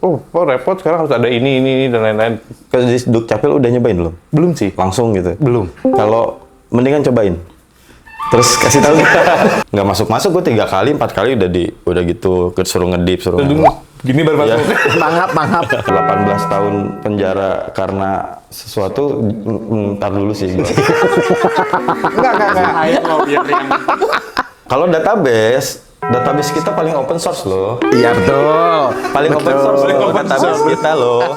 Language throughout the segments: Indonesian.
oh repot sekarang harus ada ini dan lain-lain. Ke di Dukcapil udah nyobain belum? Belum sih. Langsung gitu? Belum. Kalau mendingan cobain. Terus kasih tahu nggak masuk gue 3 kali 4 kali udah gitu suruh ngedip suruh Gini baru masuk. Mangap. 18 tahun penjara karena sesuatu ntar dulu sih. Enggak. Ayo lo biar yang Kalau database kita paling open source loh. Iya betul. Paling open source loh database kita loh.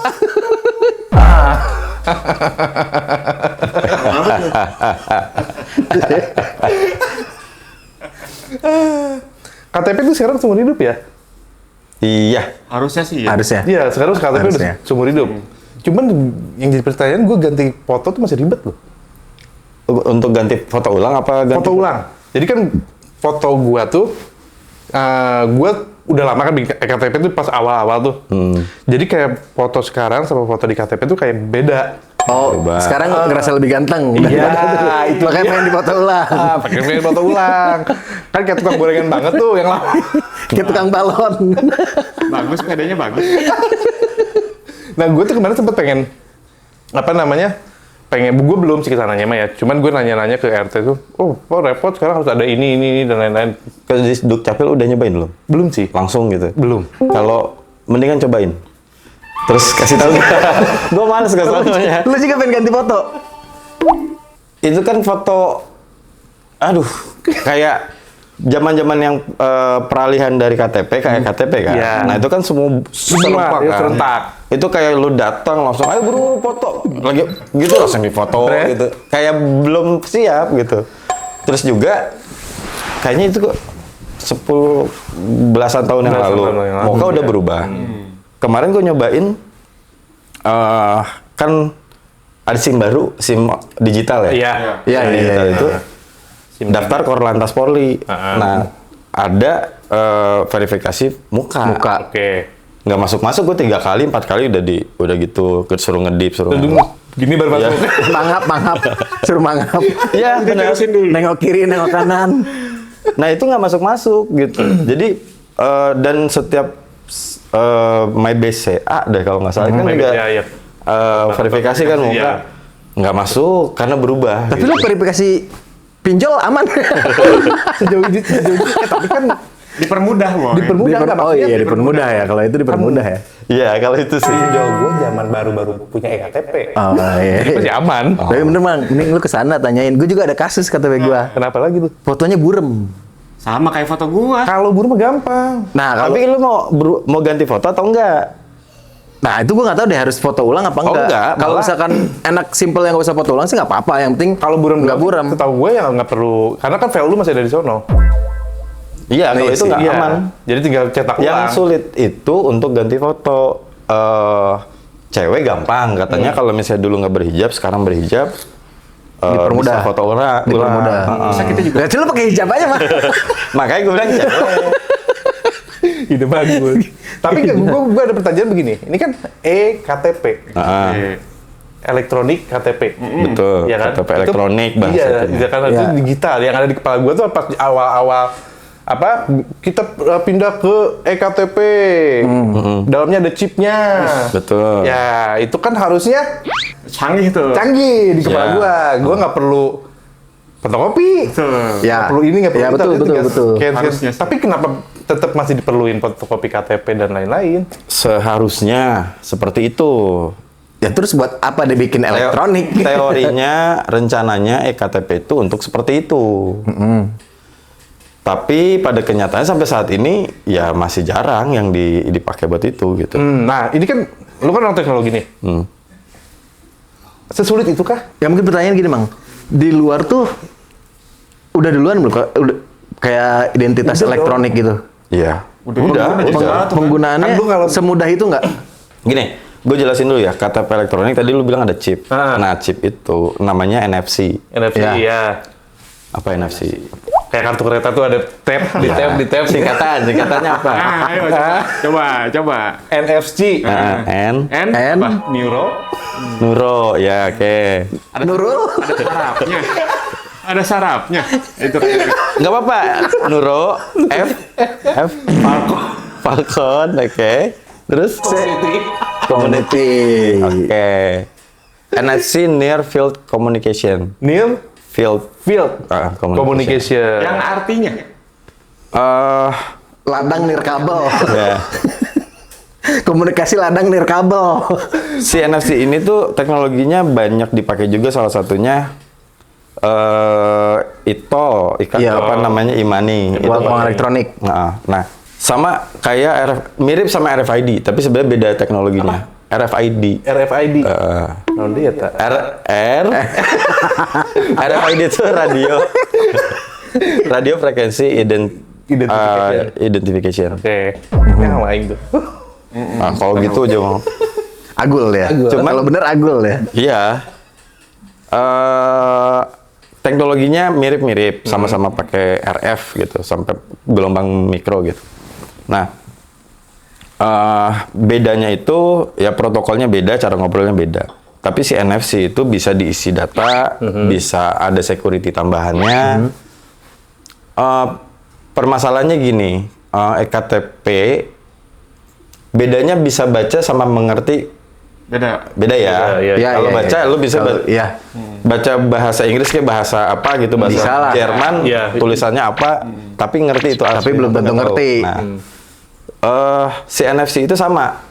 KTP itu sekarang seumur hidup ya? Iya. harusnya sih ya. Harusnya. Iya, sekarang KTP udah Harusnya. seumur hidup. Cuman yang jadi pertanyaan, gue ganti foto tuh masih ribet loh. Untuk ganti foto ulang apa ganti? Foto ulang. Jadi kan foto gue tuh, gue udah lama kan bikin KTP tuh pas awal-awal tuh. Jadi kayak foto sekarang sama foto di KTP tuh kayak beda. Oh, Coba. sekarang ngerasa lebih ganteng. Iya, itu makanya pengen dipoto ulang. Pakai foto ulang. Kan kayak tukang gorengan banget tuh yang lama. Kayak tukang balon. Bagus, pedenya bagus. Nah, gue tuh kemarin sempet pengen, gue belum sih kesananya mah ya. Cuman gue nanya-nanya ke RT tuh, oh repot sekarang harus ada ini dan lain-lain. Ke di Dukcapil udah nyobain belum? Belum sih. Langsung gitu? Belum. Kalau mendingan cobain. Terus kasih tahu. Gue males ke sononya. Lu juga pengen ganti foto? Itu kan foto, aduh, kayak zaman-zaman yang peralihan dari KTP kayak KTP kan. Iya. Nah itu kan semua serentak iya, kan. serentak. Itu kayak lu datang langsung, ayo buru foto, lagi gitu langsung difoto gitu. Kayak belum siap gitu. Terus juga kayaknya itu kok 10 tahun yang lalu. Moka udah berubah. Kemarin gue nyobain, kan ada SIM baru, SIM digital ya. Iya. SIM digital itu daftar Korlantas Polri. Nah, ada verifikasi muka. Oke. Nggak masuk gue 3 kali 4 kali udah gitu suruh ngedip suruh. Gini baru masuk. Mangap. Suruh mangap. Iya benar. Nengok kiri, nengok kanan. Nah itu nggak masuk gitu. Jadi dan setiap MyBCA deh kalau nggak salah kan juga iya. verifikasi kan muka Iya. nggak masuk karena berubah. Tapi gitu. lu verifikasi pinjol aman. Sejauh ini, tapi kan Dipermudah loh. dipermudah nggak Oh maksudnya iya, dipermudah ya. Kalau itu dipermudah ya. Iya kalau itu sih. Jauh gue zaman baru-baru punya ektp. Oh iya. Jadi masih aman. Tapi bener Mang, mending lu kesana tanyain. Gue juga ada kasus KTP gua. Kenapa lagi tuh? Fotonya burem. Sama kayak foto gua. Kalau buru mah gampang. Nah, kalau Tapi lu mau ganti foto atau enggak? Nah, itu gue nggak tahu deh harus foto ulang apa Oh, enggak. enggak, Kalau malah- misalkan enak simple yang nggak usah foto ulang sih nggak apa-apa. Yang penting Kalau buram nggak buram. Setahu gue ya nggak perlu, karena kan file lu masih ada di sono. Iya kalau Iya itu sih, nggak Iya. aman. Jadi tinggal cetak Yang ulang. sulit itu untuk ganti foto. Cewek gampang katanya kalau misalnya dulu nggak berhijab sekarang berhijab. Dipermudah. Bisa foto ulang. Dipermudah. Bisa kita juga. Berarti lu pakai hijab aja mah. Makanya gue bilang cewek. Ide bagus. Tapi gue ada pertanyaan begini. Ini kan EKTP. Heeh. Elektronik KTP. Betul. Iya kan? KTP elektronik bahasa Iya, itunya. iya kan itu Iya. digital. Yang ada di kepala gue tuh pas awal-awal kita pindah ke EKTP. Dalamnya ada chipnya. Betul. Ya, itu kan harusnya Canggih tuh. canggih di kepala Ya. gue nggak perlu fotokopi. Tuh. Ya. Nggak perlu ini, nggak perlu Ya, itu, betul, itu betul, tinggal betul. scan. Harusnya sih. Tapi kenapa tetap masih diperluin fotokopi KTP dan lain-lain? Seharusnya seperti itu. Ya terus buat apa dibikin elektronik? Teorinya, rencananya EKTP itu untuk seperti itu. Tapi pada kenyataannya sampai saat ini ya masih jarang yang dipakai buat itu gitu. Nah, ini kan lu kan orang teknologi nih. Sesulit itu kah? Ya mungkin pertanyaan gini Mang. Di luar tuh udah duluan belum? Udah kayak identitas Udah dong. elektronik gitu. Iya. Udah. Penggunaannya Kan gua kalau- semudah itu nggak? Gini, gue jelasin dulu ya. KTP elektronik tadi lu bilang ada chip. Ah. Nah, chip itu namanya NFC. NFC Ya. ya. Apa NFC? Kayak kartu kereta tuh ada tab, di tab. Singkatannya apa? Nah, ayo coba. NFC. N, N. N. Apa? Neuro. Nuro, ya oke. Nurul. Ada sarapnya. Ada sarapnya. Itu kayak Nggak apa-apa. Nuro, F, Falcon, oke. Terus? Community. Oke. NFC Near Field Communication. Neil Field. Communication. Yang artinya Ladang nirkabel. Ya. Komunikasi ladang nirkabel. Si NFC ini tuh teknologinya banyak dipakai juga, salah satunya Iya. apa namanya, Imani. Uang elektronik. Nah, sama kayak mirip sama RFID, tapi sebenarnya beda teknologinya. RFID. RFID. Oh, dia tak. RFID itu radio frekuensi identification. Oke. Yang lain tuh. Nah, kalau gitu aja mau. Agul ya. Cuman- Kalau bener agul ya. Iya. Teknologinya mirip-mirip, sama-sama pakai RF gitu, sampai gelombang mikro gitu. Nah, bedanya itu ya protokolnya beda, cara ngobrolnya beda. Tapi si NFC itu bisa diisi data, bisa ada security tambahannya. Permasalahannya gini, ektp bedanya bisa baca sama mengerti beda. beda ya. Iya, Kalau baca lu bisa Iya. baca bahasa Inggris kayak bahasa apa gitu, bahasa Bisa lah. Jerman, Iya. tulisannya apa, tapi ngerti itu Tapi asli, belum tentu nggak tahu. ngerti. Nah, si NFC itu sama.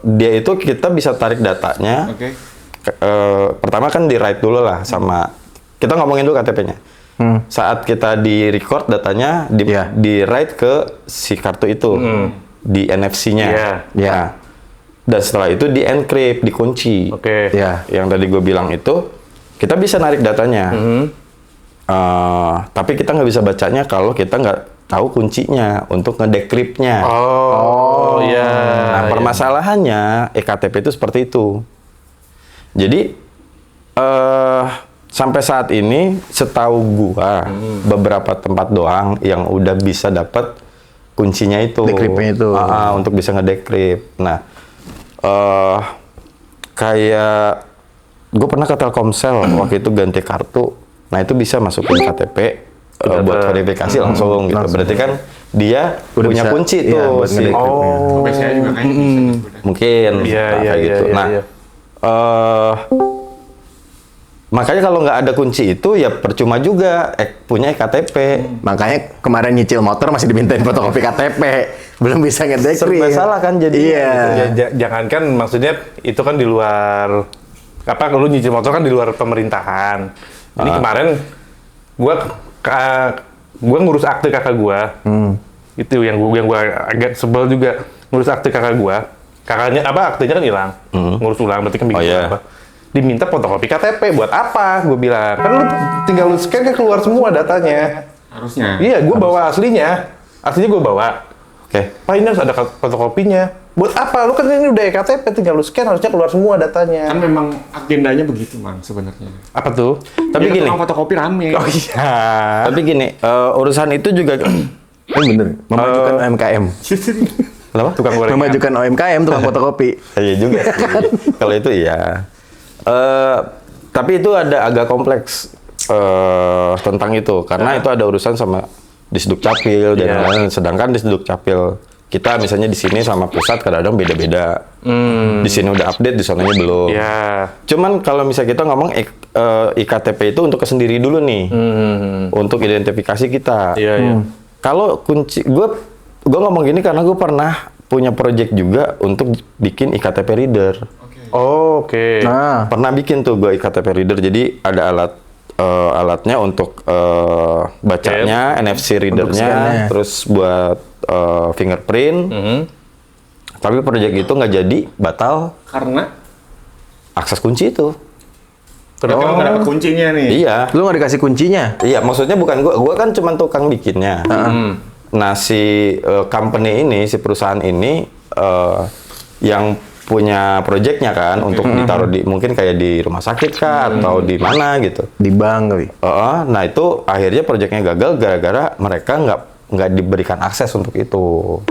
Dia itu kita bisa tarik datanya. Oke. Pertama kan di write dulu lah sama, kita ngomongin dulu KTP-nya. Saat kita di record datanya, Iya. di write ke si kartu itu, di NFC-nya. Iya. Iya. Nah, dan setelah itu di encrypt, dikunci. Oke. Iya. Yang tadi gue bilang itu, kita bisa narik datanya. Tapi kita nggak bisa bacanya kalau kita nggak tahu kuncinya untuk ngedecryptnya. Oh, iya. Nah, permasalahannya ektp itu seperti itu. Jadi sampai saat ini setahu gua beberapa tempat doang yang udah bisa dapat kuncinya itu. Decrypt-nya itu. Untuk bisa ngedecrypt. Nah, kayak gue pernah ke Telkomsel waktu itu ganti kartu. Nah, itu bisa masukin KTP buat verifikasi langsung gitu. Berarti kan dia Udah punya bisa, kunci iya, tuh buat ngedecrypt-nya. BCA juga kayaknya bisa sebenarnya. mungkin Iya, nah, iya, kayak iya, gitu. iya, Nah, iya. makanya kalau nggak ada kunci itu ya percuma juga punya ektp. Makanya kemarin nyicil motor masih dimintain fotokopi KTP. Belum bisa ngedecrypt. Serba salah kan jadi. Iya. Jangankan maksudnya itu kan di luar apa, kalau nyicil motor kan di luar pemerintahan. Ini kemarin gua ngurus akte kakak gua. Itu yang gua agak sebel juga, ngurus akte kakak gua. Kakaknya apa, aktenya kan hilang. Ngurus ulang berarti kan bikin apa? Diminta fotokopi KTP buat apa? Gue bilang, kan lu tinggal lu scan kan keluar semua datanya. Harusnya. Iya, gue bawa aslinya. Aslinya gue bawa. Oke. Pak, ini harus ada fotokopinya. Buat apa? Lu kan ini udah KTP, tinggal lu scan, harusnya keluar semua datanya. Kan memang agendanya begitu, Mang, sebenarnya. Apa tuh? Tapi gini. Tukang fotokopi rame. Oh iya. Tapi gini, urusan itu juga Bener. Memajukan UMKM. kenapa? Tukang goreng. Memajukan UMKM tukang fotokopi. Iya juga sih. Kalau itu iya. Tapi itu ada agak kompleks tentang itu karena itu ada urusan sama Disduk Capil dan lain-lain. Sedangkan Disduk Capil kita misalnya di sini sama pusat kadang-kadang beda-beda. Di sini udah update, di sananya belum. Iya. Cuman kalau misalnya kita ngomong iktp itu untuk kesendiri dulu nih, untuk identifikasi kita. Iya, iya. Kalau kunci, gue ngomong gini karena gue pernah punya project juga untuk bikin iktp reader. Oh, oke. Nah, Pernah bikin tuh gue iktp reader, jadi ada alatnya untuk bacanya, NFC readernya, scan-nya. terus buat fingerprint. Tapi project itu nggak jadi, batal Karena akses kunci itu. berarti kamu nggak dapet kuncinya nih. Iya, lu nggak dikasih kuncinya? iya. Maksudnya bukan gue kan cuma tukang bikinnya. Nah si company ini, si perusahaan ini yang punya projectnya kan untuk ditaruh di mungkin kayak di rumah sakit kah atau di mana gitu. Di bank kali. Nah itu akhirnya projectnya gagal gara-gara mereka nggak diberikan akses untuk itu.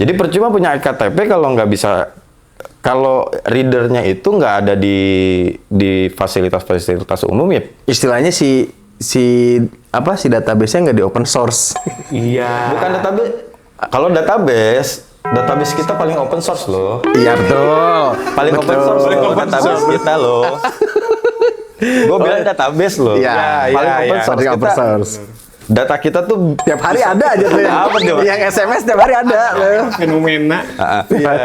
Jadi percuma punya iktp kalau nggak bisa, kalau readernya itu nggak ada di fasilitas-fasilitas umum ya. Istilahnya si database-nya nggak di open source. Iya. Bukan database, Kalau database kita paling open source loh. Iya betul. Paling open source loh database kita loh. Gue bilang database loh. Iya, paling open source Paling open kita. source. Data kita tuh Tiap hari ada aja tuh Apa tuh? yang SMS tiap hari ada. Fenomena.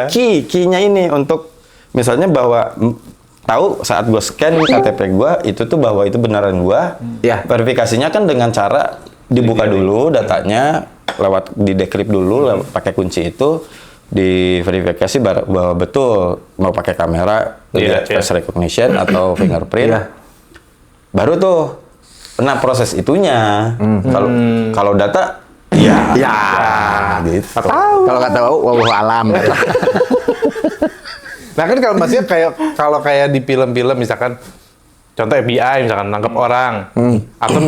key-nya ini untuk misalnya bahwa tahu saat gue scan KTP gue itu tuh bahwa itu beneran gue. Iya. Verifikasinya kan dengan cara dibuka dulu datanya lewat di decrypt dulu pakai kunci itu diverifikasi bahwa betul mau pakai kamera lihat face recognition atau fingerprint. Iya. Baru tuh nah proses itunya. Kalau data ya gitu. Kalau kata wallahu alam. Nah kan kalau maksudnya kayak di film-film misalkan contoh FBI misalkan nangkap orang atau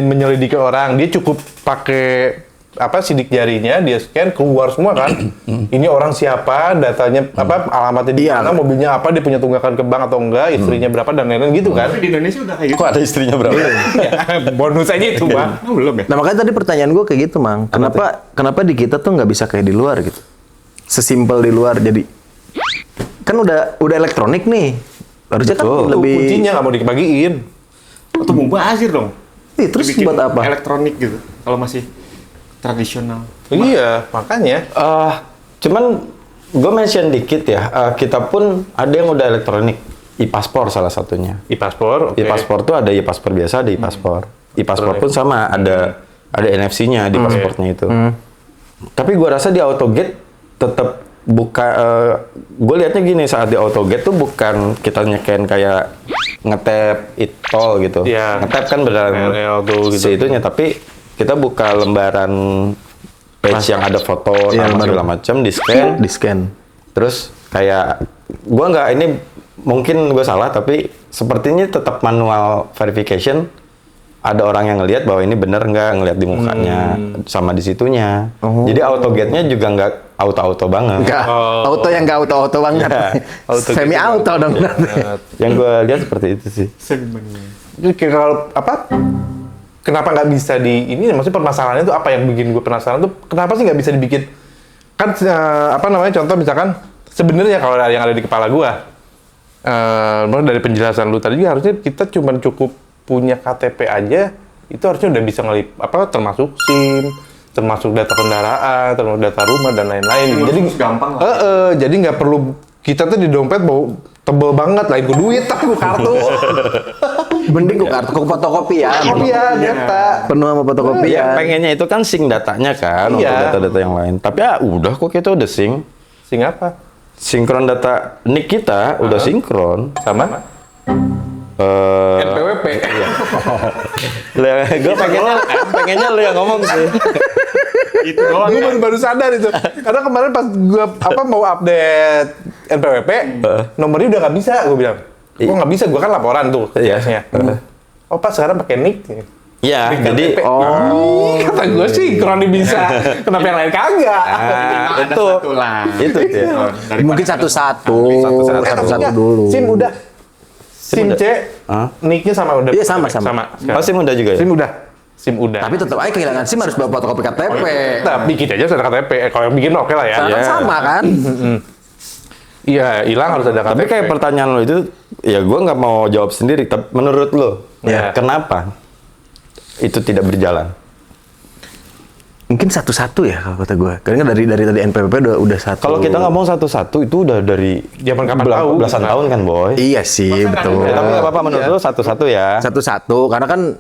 menyelidiki orang, dia cukup pakai sidik jarinya, dia scan keluar semua kan. Ini orang siapa, datanya alamatnya di mana, mobilnya apa, dia punya tunggakan ke bank atau enggak, istrinya berapa dan lain-lain gitu kan. Di Indonesia udah kayak gitu. Kok ada istrinya berapa? Ya, bonus aja itu, Bang. Oh, belum ya? Nah makanya tadi pertanyaan gue kayak gitu, Mang. Kenapa di kita tuh nggak bisa kayak di luar gitu? Sesimpel di luar jadi kan udah elektronik nih. Harusnya kan lebih Kuncinya nggak mau dibagiin. Atau mubazir dong. terus Dibikin buat apa? Elektronik gitu. Kalau masih tradisional. Iya, makanya. Cuman gue mention dikit ya, kita pun ada yang udah elektronik. E-paspor salah satunya. E-paspor, oke. E-paspor tuh ada e-paspor biasa, ada e-paspor. E-paspor pun sama, ada NFC-nya di pasportnya itu. Tapi gue rasa di AutoGate tetap gue lihatnya gini, saat di AutoGate tuh bukan kita nyeken kayak ngetap e-tol gitu. Iya. Ngetap kan beneran gitu. si itunya, tapi kita buka lembaran page yang ada foto nama segala macam, di scan. Terus kayak gue nggak, ini mungkin gue salah, tapi sepertinya tetap manual verification. Ada orang yang ngelihat bahwa ini bener nggak, ngelihat di mukanya sama di situnya. Jadi AutoGate-nya juga nggak auto banget. Enggak, auto yang nggak auto banget. Semi auto dong. Yang gue lihat seperti itu sih. Jadi kalau kenapa nggak bisa ini? Maksudnya permasalahannya itu apa yang bikin gue penasaran tuh? Kenapa sih nggak bisa dibikin? Kan contoh misalkan sebenarnya kalau yang ada di kepala gue, dari penjelasan lu tadi juga harusnya kita cukup punya KTP aja, itu harusnya udah bisa termasuk SIM, termasuk data kendaraan, termasuk data rumah dan lain-lain. Jadi gampang lah. Jadi nggak perlu kita tuh di dompet bau tebel banget, lain ku duit tapi ku kartu. Mending ku kartu, ku fotokopi ya. Iya, data. Penuh sama fotokopi Ya, ya. pengennya itu kan sync datanya kan, untuk Iya. data-data yang lain. Tapi udah kok kita udah sync. Sing apa? Sinkron data NIK kita udah sinkron. Sama? NPWP. Gue pengennya lu yang ngomong sih. Itu doang. Gue baru sadar itu. Karena kemarin pas gue mau update NPWP, nomornya udah nggak bisa. Gue bilang, kok nggak bisa? Gue kan laporan tuh Iya. CS-nya. Oh pas sekarang pakai NIK. Iya, jadi Kata gue sih sinkron bisa. Kenapa yang lain kagak? Ada satu lah. itu dia. Mungkin satu-satu Maksudnya, dulu. SIM udah. SIM C, NIK-nya sama udah. Iya, sama. Oh, SIM udah juga ya? SIM udah. Tapi tetap aja kehilangan SIM harus bawa fotokopi KTP. Tapi bikin aja sudah KTP. Kalau yang bikin oke lah ya. Karena kan sama kan? Iya, hilang harus ada KTP. Tapi kayak pertanyaan lo itu, ya gue nggak mau jawab sendiri. Tapi menurut lo, Iya. kenapa itu tidak berjalan? Mungkin satu-satu ya kalau kata gue. Karena dari tadi NPWP udah satu. Kalau kita ngomong satu-satu itu udah dari Zaman kapan tahu? belasan tahun kan, Boy? Iya sih, betul. Ya, tapi nggak apa-apa menurut lo satu-satu ya. Satu-satu, karena kan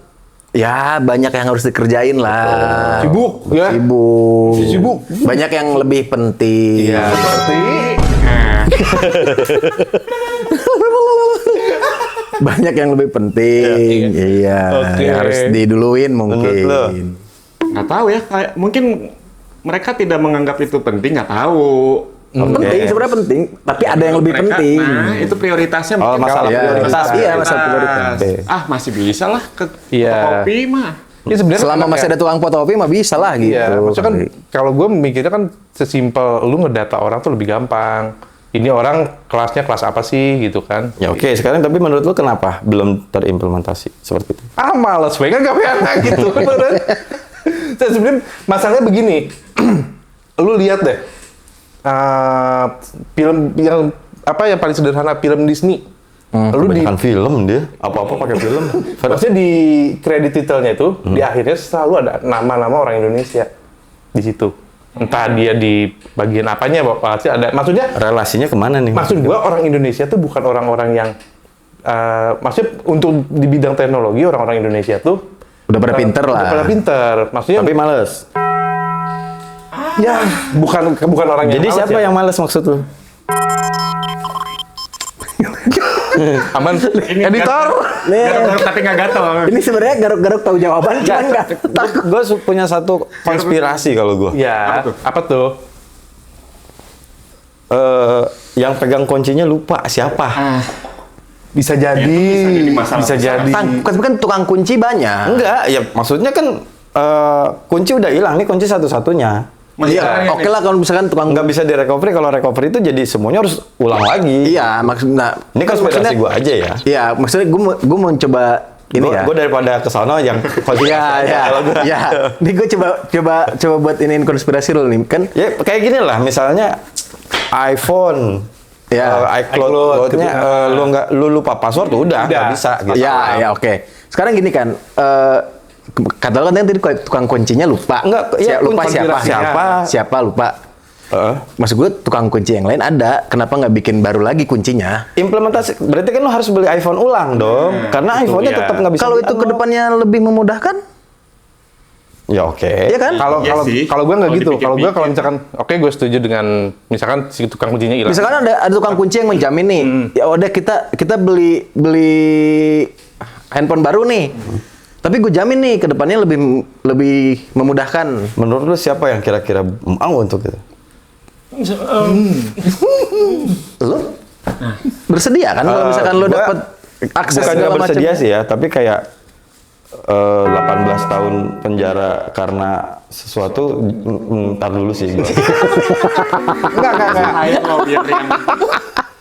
ya banyak yang harus dikerjain lah. Sibuk, ya. Sibuk. Banyak yang lebih penting. Iya, seperti Banyak yang lebih penting. Iya. Oke. Yang harus diduluin Menurut lo? mungkin. Nggak tahu ya, kayak mungkin mereka tidak menganggap itu penting, nggak tahu. Penting, sebenarnya penting. Tapi ada yang lebih Mereka- penting. Nah, itu prioritasnya. Oh, mungkin masalah kalau prioritas. Iya, masalah prioritas. Masih bisa lah ke Iya. fotokopi mah. ya sebenarnya Selama masih ada tukang fotokopi mah bisa lah gitu. Iya, maksudnya kan kalau gue mikirnya kan sesimpel lu ngedata orang tuh lebih gampang. Ini orang kelasnya kelas apa sih gitu kan? Ya oke, sekarang tapi menurut lo kenapa belum terimplementasi seperti itu? Males, pengen gak pengen gitu. Sebenarnya masalahnya begini. lu lihat deh film yang apa yang paling sederhana, film Disney. Lu Kebanyakan film dia, apa-apa pakai film. maksudnya di kredit titelnya itu di akhirnya selalu ada nama-nama orang Indonesia di situ. Entah dia di bagian apanya, pasti ada. Maksudnya Relasinya kemana nih? maksud gua orang Indonesia tuh bukan orang-orang yang maksudnya untuk di bidang teknologi orang-orang Indonesia tuh Udah pada pinter lah. Udah pada pinter. Maksudnya Tapi males. ya bukan orang yang Jadi malas siapa ya. yang males maksud lu? Aman editor. Garuk-garuk tapi nggak gatel. Ini sebenarnya garuk-garuk tahu jawaban, cuman nggak. Gue punya satu konspirasi kalau gue. Ya, apa tuh? Yang pegang kuncinya lupa siapa. Bisa jadi, itu bisa jadi masalah. bisa jadi. Tapi kan tukang kunci banyak. Enggak, ya maksudnya kan kunci udah hilang nih, kunci satu-satunya. Iya, oke lah kalau misalkan tukang Nggak bisa di recovery. Kalau recovery itu jadi semuanya harus ulang lagi. Iya, maksudnya Ini konspirasi gue aja ya. Iya, maksudnya gue mau coba ini ya. Gue daripada kesana yang konspirasi. Iya, iya, Kalau gua- iya. Ini gue coba buat iniin konspirasi dulu nih, kan? Ya kayak gini lah, misalnya iPhone, Ya. iCloud-nya lu lupa password udah nggak bisa gitu. Iya, ya oke. Sekarang gini kan, kata lo kan tadi tukang kuncinya lupa. Enggak, iya, lupa kunci siapa lupa. Heeh. Maksud gue tukang kunci yang lain ada, kenapa nggak bikin baru lagi kuncinya? Implementasi berarti kan lu harus beli iPhone ulang dong, karena iPhone-nya iya. tetap nggak bisa. Kalau itu di-unlock. kedepannya lebih memudahkan, Ya oke. ya kan? Kalau Iya kalau sih. kalau gue nggak Kalau gitu. Kalau gue dipikir-pikir. kalau misalkan oke gue setuju dengan misalkan si tukang kuncinya hilang. Misalkan ada tukang kunci yang menjamin nih, ya udah kita beli handphone baru nih. Tapi gue jamin nih kedepannya lebih memudahkan. Menurut lu siapa yang kira-kira mau untuk itu? Lo bersedia kan kalau misalkan lo Gua dapat akses bukan nggak segala bersedia macam? sih ya, tapi kayak 18 tahun penjara karena sesuatu, ntar dulu sih. Enggak. Ayo lo biar yang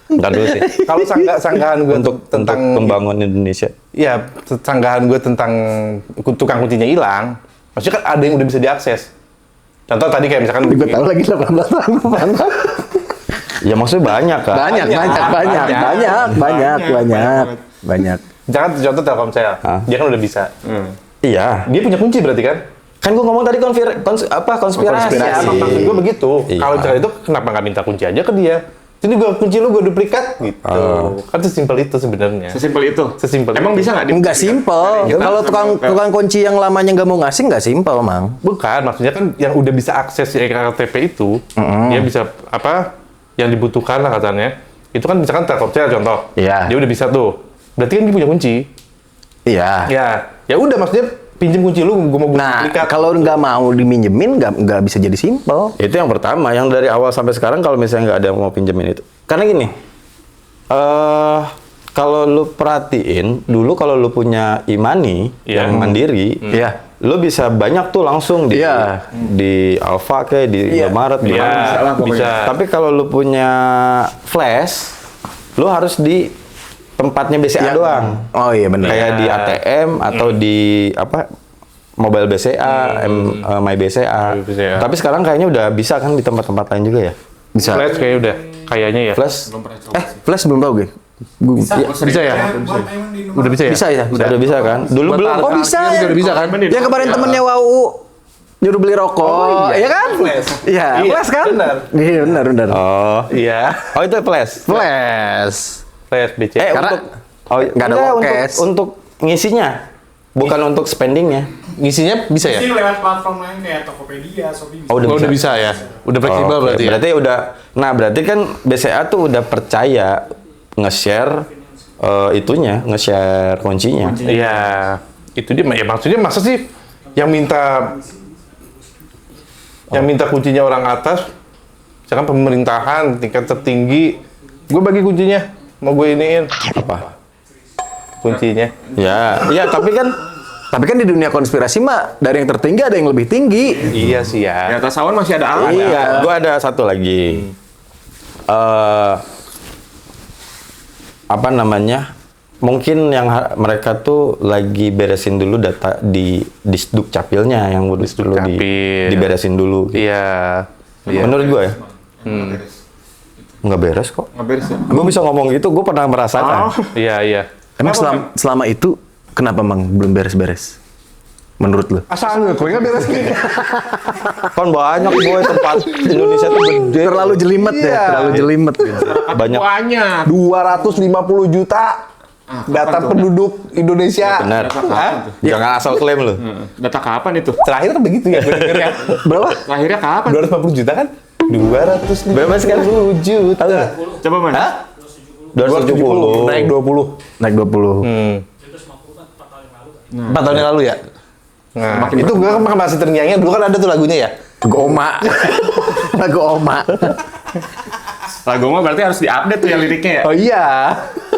Ntar dulu sih. Kalau sanggahan gue Untuk tentang pembangunan Indonesia. ya sanggahan gue tentang tukang kuncinya hilang, maksudnya kan ada yang udah bisa diakses. Contoh tadi kayak misalkan Gue tahu lagi 18 tahun mana. Ya maksudnya banyak kan. Banyak. misalkan contoh Telkomsel, Hah? dia kan udah bisa. Iya. Dia punya kunci berarti kan? Kan gua ngomong tadi konspirasi. Konspirasi. Ya, maksud gue begitu. Iya. Kalau misalkan itu kenapa nggak minta kunci aja ke dia? Sini gue kunci lu gue duplikat gitu. Kan sesimpel itu sebenarnya. sesimpel itu. Sesimpel Emang itu. bisa nggak? Enggak simpel. Kalau tukang kunci yang lamanya nggak mau ngasih nggak simpel, Mang. Bukan, maksudnya kan yang udah bisa akses ektp itu, dia bisa apa yang dibutuhkan lah katanya. Itu kan misalkan Telkomsel contoh, Iya. dia udah bisa tuh. Berarti kan dia punya kunci. Iya. Ya udah maksudnya pinjem kunci lu, gue mau Nah, duplikat. kalau nggak mau diminjemin nggak bisa jadi simpel. Itu yang pertama, yang dari awal sampai sekarang kalau misalnya nggak ada yang mau pinjemin itu. Karena gini, kalau lu perhatiin, dulu kalau lu punya e-money Iya. yang mandiri, Iya. lu bisa banyak tuh langsung di Iya. di Alfa kayak di Iya. Indomaret, di Iya, mana. bisa lah pokoknya. bisa. Tapi kalau lu punya flash, lu harus di tempatnya BCA doang. Oh iya benar. Kayak di ATM atau di apa mobile BCA, My BCA. My BCA. Tapi sekarang kayaknya udah bisa kan di tempat-tempat lain juga ya. Bisa. Flash kayaknya udah, kayaknya ya. Flash Flash belum tahu gue. Bisa ya? Udah bisa ya? Bisa ya. udah bisa kan? Dulu belum. Oh bisa. Udah bisa kan? Yang kemarin temennya Wau nyuruh beli rokok, iya kan? Iya, Iya, flash kan? benar. Iya benar. Oh. Iya. Oh itu flash. Flash. Flash BC. Karena nggak ada enggak, workcase. untuk ngisinya, bukan untuk spendingnya. Ngisinya bisa ya? Ini lewat platform lain kayak Tokopedia, Shopee bisa. Oh, Oh, udah bisa ya? Udah fleksibel Oke, berarti ya? berarti udah. Nah, berarti kan BCA tuh udah percaya nge-share itunya, nge-share kuncinya. Iya. Itu dia, ya maksudnya masa sih yang minta kuncinya orang atas, misalkan pemerintahan tingkat tertinggi, gue bagi kuncinya, mau gue iniin Apa? kuncinya. Ya, Tapi kan di dunia konspirasi mah dari yang tertinggi ada yang lebih tinggi. Iya sih Di ya. atas awan masih ada awan. Iya. gua ada satu lagi. Apa namanya? Mungkin yang mereka tuh lagi beresin dulu data di Disduk Capilnya yang perlu Capil. diberesin dulu. Iya. Menurut gue ya. Nggak beres kok. Nggak beres ya? Gue bisa ngomong gitu, gue pernah merasakan. Iya. Emang selama itu kenapa Mang belum beres-beres? Menurut lu? Asal nggak, kue nggak beres nih. Kan banyak boy tempat Indonesia tuh gede. Terlalu jelimet ya, Iya. terlalu jelimet gitu. Banyak. Banyak. 250 juta data kapan tuh? penduduk Indonesia. Benar. Kapan tuh? Jangan asal klaim lu. Data kapan itu? Terakhir kan begitu ya, gue dengernya. Berapa? Lahirnya kapan? 250 juta kan? 250 juta. Coba man. Hah? 270. Naik 20. Naik 20. 4 tahun yang lalu ya? Nah, Makin itu gue kan masih terngiang-ngiang. Dulu kan ada tuh lagunya ya? Lagu Oma. Lagu Oma. Lagu mah berarti harus diupdate tuh ya liriknya ya? Oh iya.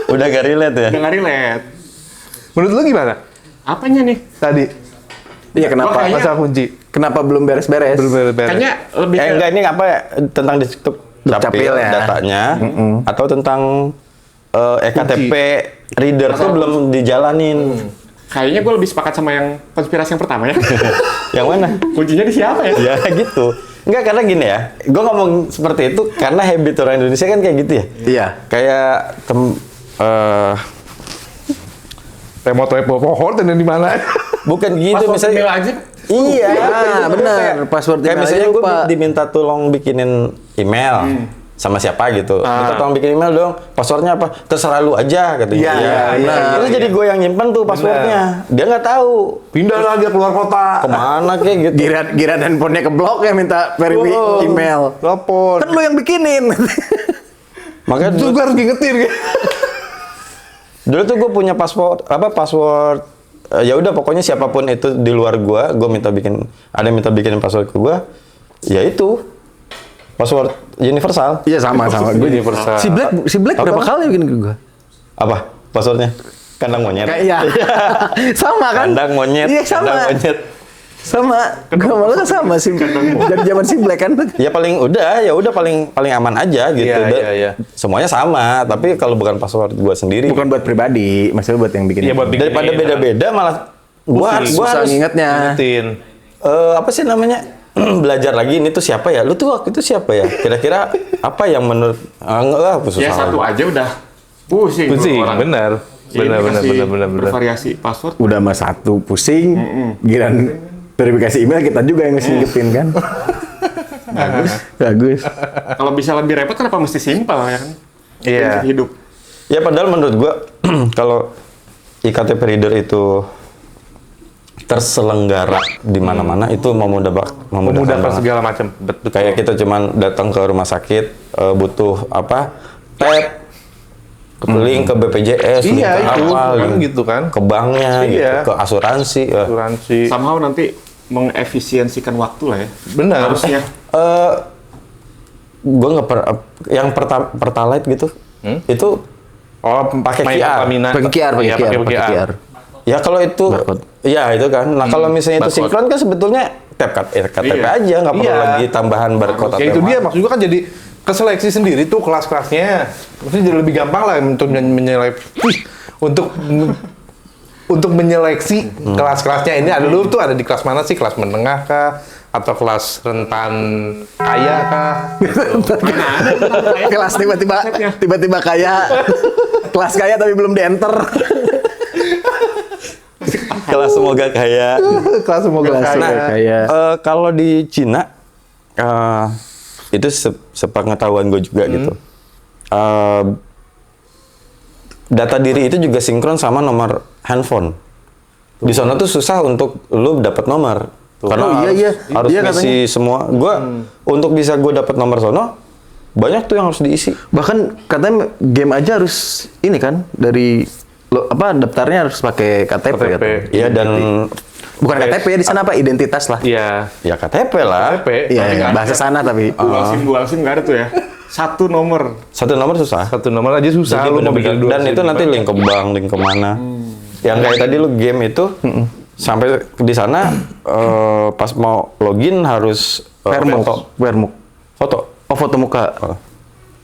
Udah gak relate ya? Udah nggak relate. Menurut lu gimana? Apanya nih? Tadi, Iya kenapa? Kayaknya- masalah kunci. Kenapa belum beres-beres? Belum beres. Kayaknya lebih ke... Enggak, ini apa ya? Tentang di situ Dukcapil ya. datanya. Atau tentang EKTP reader tuh belum dijalanin. Kayaknya gue lebih sepakat sama yang konspirasi yang pertama ya. Yang mana? Kuncinya di siapa ya? Ya gitu. Enggak, karena gini ya. Gue ngomong seperti itu karena habit orang Indonesia kan kayak gitu ya. Iya. Kayak Remote pohon dan di mana? bukan gitu Password misalnya. email aja. Iya, Ah, benar. Password Kayak email misalnya aja gue lupa. diminta tolong bikinin email sama siapa gitu. Minta tolong bikin email dong. Passwordnya apa? Terserah lu aja katanya. Iya, iya, Terus jadi gue yang nyimpen tuh passwordnya. Dia nggak tahu Pindah lah dia keluar kota. kemana kayak gitu. Giran handphonenya keblok ya minta verify Oh, email. Telepon. Kan lu yang bikinin. Makanya Itu dulu, gue harus ngingetin. dulu tuh gue punya password ya udah pokoknya siapapun itu di luar gue minta bikin, ada yang minta bikinin password ke gue, ya itu password universal. Iya sama gue. Universal. Si Black berapa kali bikin ke gue? Apa passwordnya? Kandang monyet. Kayak iya. Sama kan? Kandang monyet. Iya sama. Kandang monyet. Sama. Gue malah sama si dari zaman si Black kan. Ya udah paling aman aja gitu. Iya, Dan iya, iya. semuanya sama, tapi kalau bukan password gua sendiri. Bukan buat pribadi, maksudnya buat yang bikin. Iya, buat bikin. Daripada beda-beda malah gua Susah harus ngingetnya. Ngingetin. apa sih namanya? Belajar lagi ini tuh siapa ya? Lu tuh waktu itu siapa ya? Kira-kira apa yang menurut enggak susah. Ya satu aja udah pusing. Pusing, tuh orang. benar. Ini Benar. kasih Benar. Bervariasi password. Udah mah satu pusing, giran verifikasi email kita juga yang ngingetin kan. Bagus. Kalau bisa lebih repot kenapa mesti simpel ya kan? Iya. Prinsip hidup. Ya padahal menurut gua kalau IKTP reader itu terselenggara di mana-mana itu memudahkan Memudahkan banget. segala macam. Betul. Kayak kita cuman datang ke rumah sakit butuh apa tab link ke BPJS, link Iya, ke itu apa, kan link gitu kan. ke banknya, Iya. gitu, ke asuransi. Asuransi. Somehow nanti mengefisiensikan waktu lah ya. Benar. Harusnya. Gue nggak yang pertalite gitu, itu Oh, pakai main QR. Pertamina. Pakai QR, Iya, pakai QR. ya kalau itu, Barcode. ya itu kan. Nah kalau misalnya itu barcode. sinkron kan sebetulnya KTP Iya. aja, nggak perlu Iya. lagi tambahan barcode Ya atau itu dia, apa. maksud gua kan jadi keseleksi sendiri tuh kelas-kelasnya. Maksudnya jadi lebih gampang lah untuk untuk menyeleksi kelas-kelasnya. Ini ada lu tuh ada di kelas mana sih? Kelas menengah kah? Atau kelas rentan kaya kah? Kelas tiba-tiba kaya. Kelas kaya tapi belum di-enter. Kelas semoga kaya. Kelas semoga Kelas kaya. kaya. Kalau di Cina itu sepengetahuan gue juga gitu. Data diri itu juga sinkron sama nomor handphone. Di sana tuh susah untuk lu dapat nomor. Karena Oh, iya. harus Iya, ngisi semua. Gua untuk bisa gue dapat nomor sono banyak tuh yang harus diisi. Bahkan katanya game aja harus ini kan dari daftarnya harus pakai KTP. KTP. katanya. Iya dan Bukan KTP di sana apa identitas lah. Iya. ya KTP lah. KTP. Iya, bahasa sana tapi. Dual SIM nggak ada tuh ya. Satu nomor. Satu nomor susah. Satu nomor aja susah. Jadi Lu mau bener-bener- bikin dua dan SIM itu nanti gimana? link ke bank, link kemana. Yang kayak tadi lu game itu sampai di sana pas mau login harus Vermuk. foto. Oh, foto muka.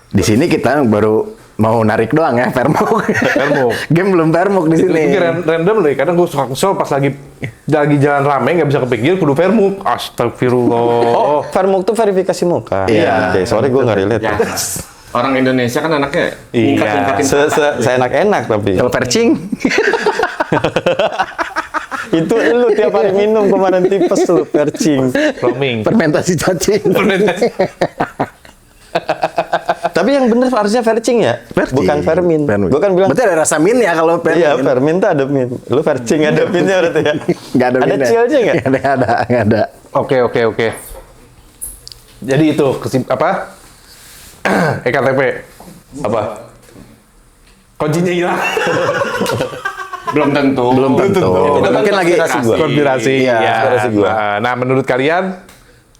Di sini kita baru mau narik doang ya Vermuk. Vermuk. Game belum Vermuk di Itu sini. random loh, kadang gue suka kesel pas lagi lagi jalan rame nggak bisa kepikir kudu Vermuk. Astagfirullah. Oh, Vermuk tuh verifikasi muka. Iya. Oke, sorry gue nggak relate. Ya. Orang Indonesia kan anaknya Iya. tingkat-tingkatin. Seenak-enak tapi. Kalau percing, Itu lu tiap hari minum kemarin tipes lu, percing. Roaming. fermentasi cacing. Tapi yang bener harusnya percing ya? Percing. Bukan vermin. Gue kan bilang, Berarti ada rasa min ya kalau permin. iya vermin tuh ada min. Lu percing ada minnya berarti ya? Nggak ada Ada min ya? cilnya nggak? Nggak ada. Oke. Jadi itu apa? EKTP. Apa? Kuncinya hilang. Belum tentu. Belum tentu. Itu kan Mungkin lagi konspirasi gua. Konspirasi. Iya, Ya. konspirasi gua. Nah, menurut kalian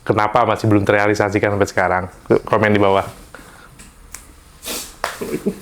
kenapa masih belum terrealisasikan sampai sekarang? Komen di bawah.